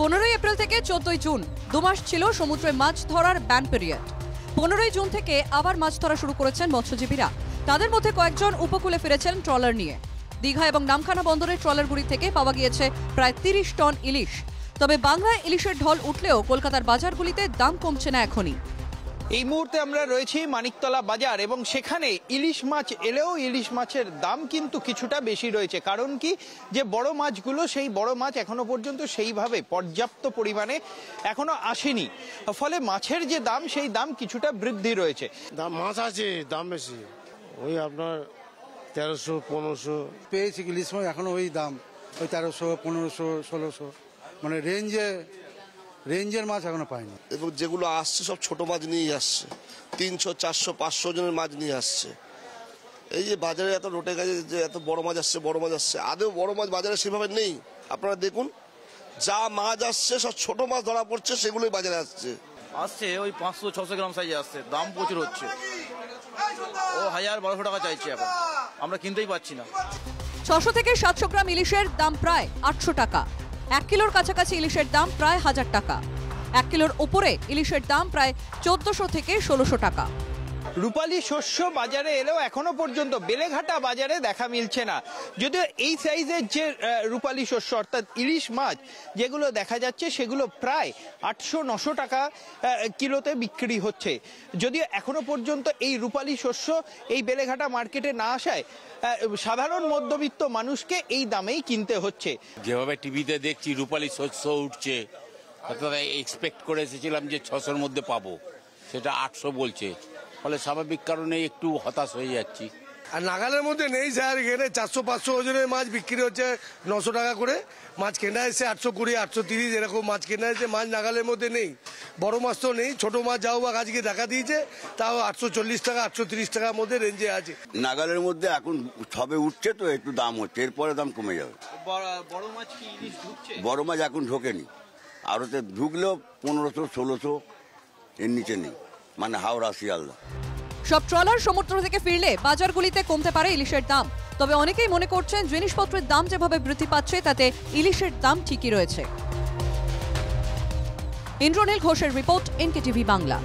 15 April থেকে 14 June 2 মাস ছিল সমুদ্রে মাছ ধরার ব্যান পিরিয়ড। 15 জুন থেকে আবার মাছ ধরা শুরু করেছেন মৎস্যজীবীরা। তাদের মধ্যে কয়েকজন উপকূলে ফিরেছেন ট্রলার নিয়ে। দীঘা এবং নামখানা বন্দরের ট্রলারগুড়ি থেকে পাওয়া গিয়েছে প্রায় 30 টন ইলিশ। তবে বাংলায় ইলিশের ঢল উঠলেও কলকাতার বাজারগুলিতে দাম কমছে না এখনই। এই মুহূর্তে আমরা রয়েছি মানিকতলা বাজার এবং সেখানে ইলিশ মাছ এলেও ইলিশ মাছের দাম কিন্তু কিছুটা বেশি রয়েছে। কারণ কি, যে বড় মাছগুলো, সেই বড় মাছ এখনো পর্যন্ত সেইভাবে পর্যাপ্ত পরিমাণে এখনো আসেনি, ফলে মাছের যে দাম সেই দাম কিছুটা বৃদ্ধি রয়েছে। দাম মাছ আছে, দাম বেশি, ওই আপনার 1300-1500 পেয়েছি। ইলিশ মাছ এখনো ওই দাম, ওই 1300-1500-1600, মানে রেঞ্জের মাছ এখনো পাইনি। এবং যেগুলো আসছে সব ছোট মাছ নিয়ে আসছে, 300-400-500 জনের মাছ নিয়ে আসছে। এই যে বাজারে এত রোটে গেছে যে এত বড় মাছ আসছে, আদেও বড় মাছ বাজারে সেভাবে নেই। আপনারা দেখুন, যা মাছ আসছে সব ছোট মাছ ধরা পড়ছে, সেগুলোই বাজারে আসছে। ওই 500-600 গ্রাম সাইজে আসছে, দাম প্রচুর হচ্ছে। ও 1000-1200 টাকা চাইছে, এখন আমরা কিনতেই পাচ্ছি না। 600 থেকে 700 গ্রাম ইলিশের দাম প্রায় 800 টাকা। 1 কিলোর কাছাকাছি ইলিশের দাম প্রায় 1000 টাকা। 1 কিলোর উপরে ইলিশের দাম প্রায় 1400 থেকে 1600 টাকা। রূপালী শস্য বাজারে এলেও এখনো পর্যন্ত বেলেঘাটা বাজারে দেখা মিলছে না। যদিও এই সাইজের যে রূপালী শস্য অর্থাৎ ইলিশ মাছ যেগুলো দেখা যাচ্ছে, সেগুলো প্রায় 800-900 টাকা কিলোতে বিক্রি হচ্ছে। যদিও এখনো পর্যন্ত এই রূপালী শস্য এই বেলেঘাটা মার্কেটে না আসায় সাধারণ মধ্যবিত্ত মানুষকে এই দামেই কিনতে হচ্ছে। যেভাবে টিভিতে দেখছি রূপালী শস্য উঠছে, এক্সপেক্ট করে এসেছিলাম যে 600-র মধ্যে পাবো, সেটা 800 বলছে। ফলে স্বাভাবিক কারণে একটু হতাশ হয়ে যাচ্ছি। আর নাগালের মধ্যে নেই স্যার। এখানে 400-500 ওজনের মাছ বিক্রি হচ্ছে 900 টাকা করে। মাছ কেনা এসে 820-830 এরকম মাছ কেনা এসে, মাছ নাগালের মধ্যে নেই। বড় মাছ তো নেই, ছোট মাছ যাও বা আজকে দেখা দিয়েছে, তাও 840 টাকা 830 টাকার মধ্যে রেঞ্জে আছে। নাগালের মধ্যে এখন সবে উঠছে, তো একটু দাম হচ্ছে, এরপরে দাম কমে যাবে। বড় মাছ কি ইলিশ ঢুকছে? বড় মাছ এখন ঢোকেনি, আরোতে ঢুকলেও 1500-1600 এর নিচে নেই, মানে হাওড়া শিয়ালদা। সব ট্রলার সমুদ্র থেকে ফিরলে বাজারগুলিতে কমতে পারে ইলিশের দাম। তবে অনেকেই মনে করছেন জিনিসপত্রের দাম যেভাবে বৃদ্ধি পাচ্ছে, তাতে ইলিশের দাম ঠিকই রয়েছে। ইন্দ্রনীল ঘোষের রিপোর্ট, এনকেটিভি বাংলা।